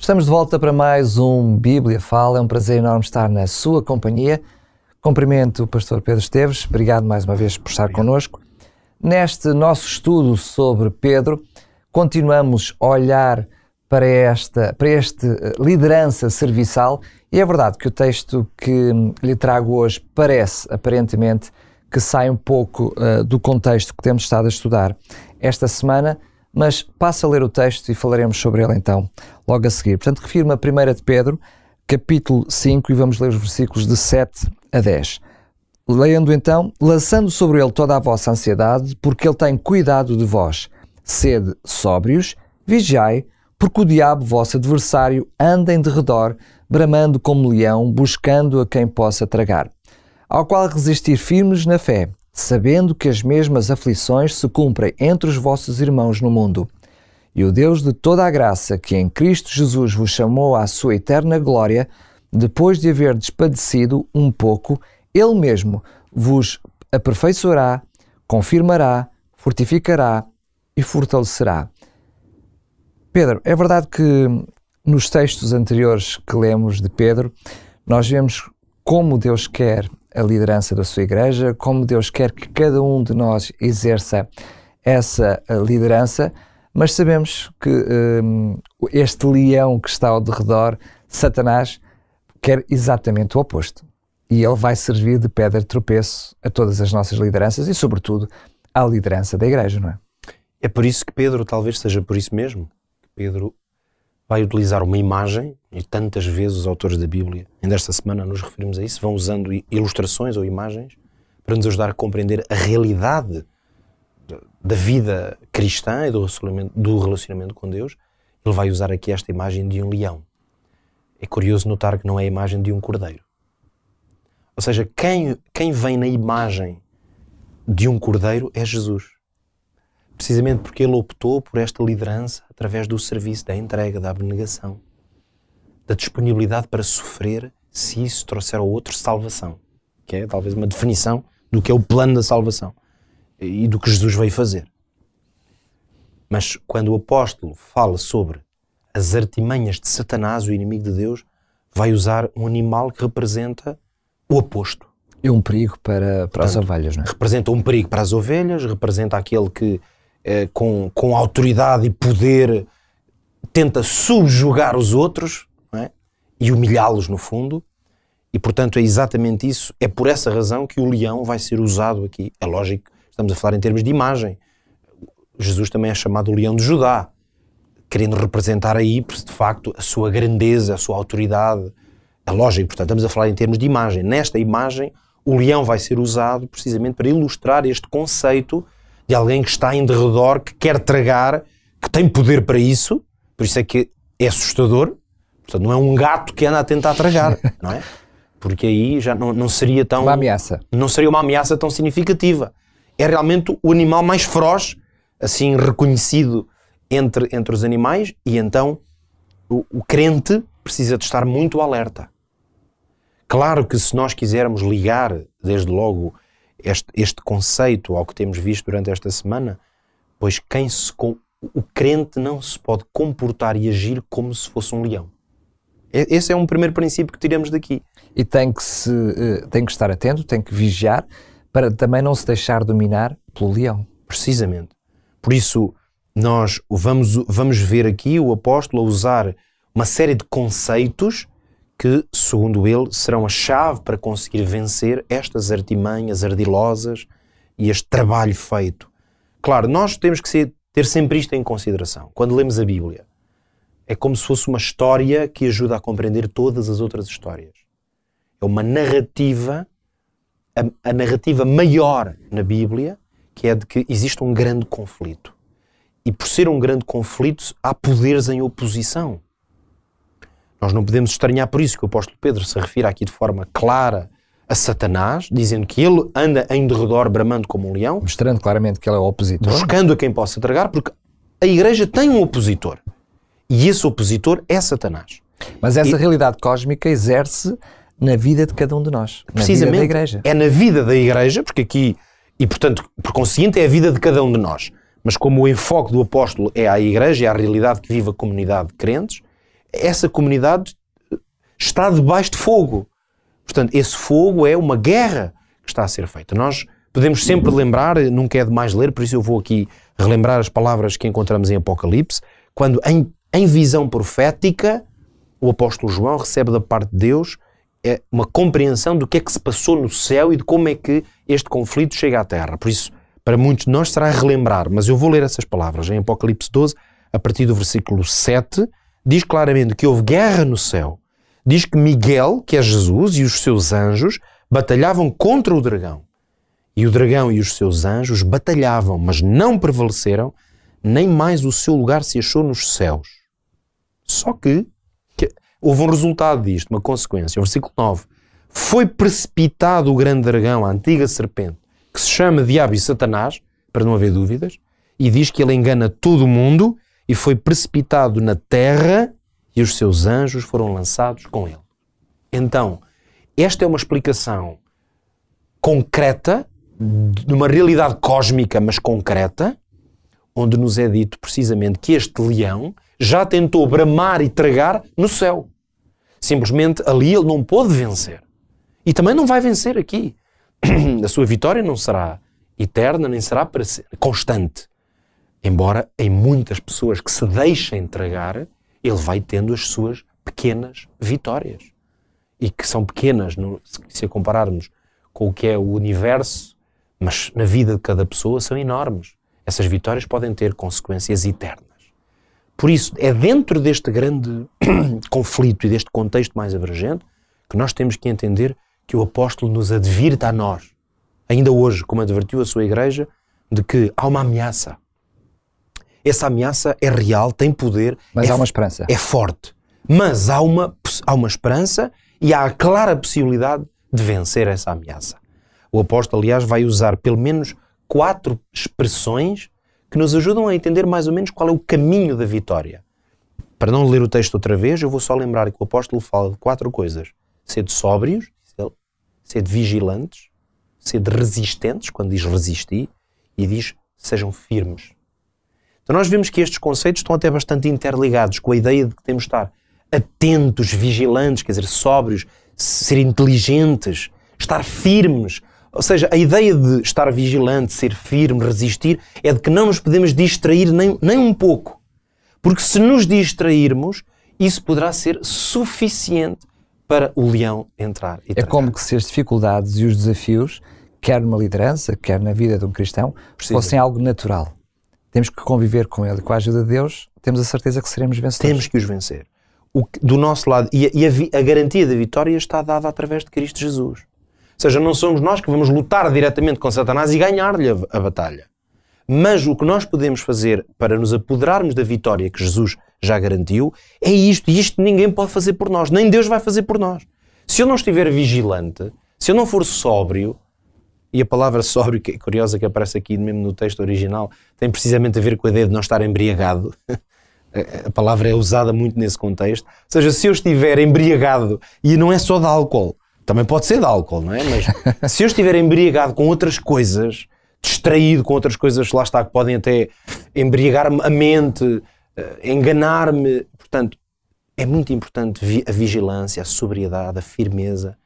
Estamos de volta para mais um Bíblia Fala. É um prazer enorme estar na sua companhia. Cumprimento o pastor Pedro Esteves. Obrigado mais uma vez por estar connosco. Neste nosso estudo sobre Pedro, continuamos a olhar para este liderança serviçal, e é verdade que o texto que lhe trago hoje parece, aparentemente, que sai um pouco do contexto que temos estado a estudar esta semana, mas passa a ler o texto e falaremos sobre ele então, logo a seguir. Portanto, refiro-me a 1 de Pedro, capítulo 5, e vamos ler os versículos de 7 a 10. Lendo então: lançando sobre ele toda a vossa ansiedade, porque ele tem cuidado de vós. Sede sóbrios, vigiai, porque o diabo, vosso adversário, anda em derredor, bramando como leão, buscando a quem possa tragar. Ao qual resistir firmes na fé, sabendo que as mesmas aflições se cumprem entre os vossos irmãos no mundo. E o Deus de toda a graça, que em Cristo Jesus vos chamou à sua eterna glória, depois de haverdes padecido um pouco, Ele mesmo vos aperfeiçoará, confirmará, fortificará e fortalecerá. Pedro, é verdade que nos textos anteriores que lemos de Pedro, nós vemos como Deus quer a liderança da sua igreja, como Deus quer que cada um de nós exerça essa liderança, mas sabemos que este leão que está ao derredor, Satanás, quer exatamente o oposto. E ele vai servir de pedra de tropeço a todas as nossas lideranças e, sobretudo, à liderança da igreja, não é? É por isso que Pedro, talvez seja por isso mesmo, que Pedro vai utilizar uma imagem, e tantas vezes os autores da Bíblia, ainda esta semana nos referimos a isso, vão usando ilustrações ou imagens para nos ajudar a compreender a realidade da vida cristã e do relacionamento com Deus. Ele vai usar aqui esta imagem de um leão. É curioso notar que não é a imagem de um cordeiro. Ou seja, quem vem na imagem de um cordeiro é Jesus. Precisamente porque ele optou por esta liderança através do serviço, da entrega, da abnegação, da disponibilidade para sofrer se isso trouxer ao outro salvação, que é talvez uma definição do que é o plano da salvação e do que Jesus veio fazer. Mas quando o apóstolo fala sobre as artimanhas de Satanás, o inimigo de Deus, vai usar um animal que representa o oposto. É um perigo para as ovelhas, não é? Representa um perigo para as ovelhas, representa aquele que com autoridade e poder tenta subjugar os outros, não é? E humilhá-los no fundo, e portanto é exatamente isso, é por essa razão que o leão vai ser usado aqui. É lógico, estamos a falar em termos de imagem. Jesus também é chamado o leão de Judá, querendo representar aí, de facto, a sua grandeza, a sua autoridade. É lógico, portanto estamos a falar em termos de imagem. Nesta imagem, o leão vai ser usado precisamente para ilustrar este conceito de alguém que está em derredor, que quer tragar, que tem poder para isso, por isso é que é assustador. Portanto, não é um gato que anda a tentar tragar, não é? Porque aí já não seria tão... Uma ameaça. Não seria uma ameaça tão significativa. É realmente o animal mais feroz, assim, reconhecido entre os animais, e então o crente precisa de estar muito alerta. Claro que se nós quisermos ligar, desde logo, este conceito ao que temos visto durante esta semana, pois o crente não se pode comportar e agir como se fosse um leão. Esse é um primeiro princípio que tiramos daqui. E tem que estar atento, tem que vigiar, para também não se deixar dominar pelo leão. Precisamente. Por isso, nós vamos ver aqui o apóstolo a usar uma série de conceitos que, segundo ele, serão a chave para conseguir vencer estas artimanhas ardilosas e este trabalho feito. Claro, nós temos que ter sempre isto em consideração. Quando lemos a Bíblia, é como se fosse uma história que ajuda a compreender todas as outras histórias. É uma narrativa, a narrativa maior na Bíblia, que é de que existe um grande conflito. E por ser um grande conflito, há poderes em oposição. Nós não podemos estranhar por isso que o apóstolo Pedro se refere aqui de forma clara a Satanás, dizendo que ele anda em derredor bramando como um leão. Mostrando claramente que ele é o opositor. Buscando a quem possa tragar, porque a igreja tem um opositor. E esse opositor é Satanás. Mas essa realidade cósmica exerce na vida de cada um de nós. Precisamente. Na vida da igreja. É na vida da igreja, porque aqui, e portanto, por conseguinte, é a vida de cada um de nós. Mas como o enfoque do apóstolo é a igreja, é a realidade que vive a comunidade de crentes, essa comunidade está debaixo de fogo. Portanto, esse fogo é uma guerra que está a ser feita. Nós podemos sempre lembrar, nunca é demais ler, por isso eu vou aqui relembrar as palavras que encontramos em Apocalipse, quando em visão profética o apóstolo João recebe da parte de Deus uma compreensão do que é que se passou no céu e de como é que este conflito chega à terra. Por isso, para muitos de nós será relembrar, mas eu vou ler essas palavras. Em Apocalipse 12, a partir do versículo 7, diz claramente que houve guerra no céu. Diz que Miguel, que é Jesus, e os seus anjos batalhavam contra o dragão. E o dragão e os seus anjos batalhavam, mas não prevaleceram, nem mais o seu lugar se achou nos céus. Só que houve um resultado disto, uma consequência. O versículo 9. Foi precipitado o grande dragão, a antiga serpente, que se chama Diabo e Satanás, para não haver dúvidas, e diz que ele engana todo o mundo, e foi precipitado na terra, e os seus anjos foram lançados com ele. Então, esta é uma explicação concreta, de uma realidade cósmica, mas concreta, onde nos é dito precisamente que este leão já tentou bramar e tragar no céu. Simplesmente ali ele não pôde vencer. E também não vai vencer aqui. A sua vitória não será eterna, nem será para ser constante. Embora em muitas pessoas que se deixem tragar, ele vai tendo as suas pequenas vitórias. E que são pequenas, se a compararmos com o que é o universo, mas na vida de cada pessoa são enormes. Essas vitórias podem ter consequências eternas. Por isso, é dentro deste grande conflito e deste contexto mais abrangente que nós temos que entender que o apóstolo nos advirta a nós, ainda hoje, como advertiu a sua igreja, de que há uma ameaça. Essa ameaça é real, tem poder. Mas há uma esperança. É forte. Mas há uma esperança e há a clara possibilidade de vencer essa ameaça. O apóstolo, aliás, vai usar pelo menos 4 expressões que nos ajudam a entender mais ou menos qual é o caminho da vitória. Para não ler o texto outra vez, eu vou só lembrar que o apóstolo fala de 4 coisas. Ser de sóbrios, ser de vigilantes, ser de resistentes, quando diz resistir, e diz sejam firmes. Então nós vemos que estes conceitos estão até bastante interligados com a ideia de que temos de estar atentos, vigilantes, quer dizer, sóbrios, ser inteligentes, estar firmes. Ou seja, a ideia de estar vigilante, ser firme, resistir, é de que não nos podemos distrair nem um pouco. Porque se nos distrairmos, isso poderá ser suficiente para o leão entrar e tragar. É como que se as dificuldades e os desafios, quer numa liderança, quer na vida de um cristão, fossem algo natural. Temos que conviver com ele. Com a ajuda de Deus, temos a certeza que seremos vencedores. Temos que os vencer. Do nosso lado, a garantia da vitória está dada através de Cristo Jesus. Ou seja, não somos nós que vamos lutar diretamente com Satanás e ganhar-lhe a batalha. Mas o que nós podemos fazer para nos apoderarmos da vitória que Jesus já garantiu é isto. E isto ninguém pode fazer por nós. Nem Deus vai fazer por nós. Se eu não estiver vigilante, se eu não for sóbrio, e a palavra sóbrio, que é curiosa, que aparece aqui mesmo no texto original, tem precisamente a ver com a ideia de não estar embriagado. A palavra é usada muito nesse contexto. Ou seja, se eu estiver embriagado, e não é só de álcool, também pode ser de álcool, não é? Mas se eu estiver embriagado com outras coisas, distraído com outras coisas, lá está, que podem até embriagar-me a mente, enganar-me. Portanto, é muito importante a vigilância, a sobriedade, a firmeza.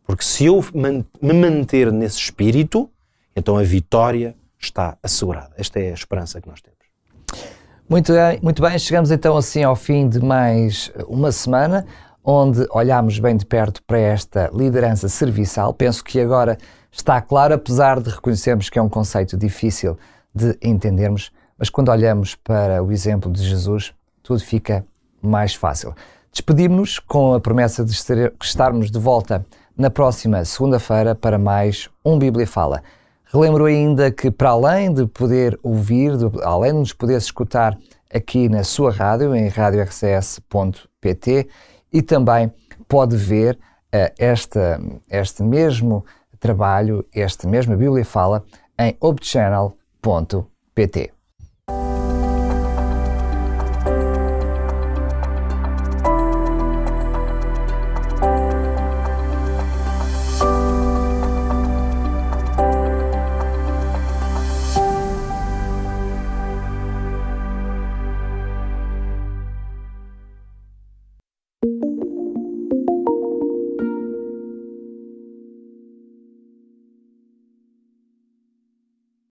Porque se eu me manter nesse espírito, então a vitória está assegurada. Esta é a esperança que nós temos. Muito bem, chegamos então assim ao fim de mais uma semana, onde olhámos bem de perto para esta liderança serviçal. Penso que agora está claro, apesar de reconhecermos que é um conceito difícil de entendermos, mas quando olhamos para o exemplo de Jesus, tudo fica mais fácil. Despedimos-nos com a promessa de estarmos de volta na próxima segunda-feira para mais um Bíblia Fala. Relembro ainda que, para além de poder ouvir, além de nos poder escutar aqui na sua rádio, em radiorcs.pt, e também pode ver este mesmo trabalho, este mesmo Bíblia Fala, em obchannel.pt.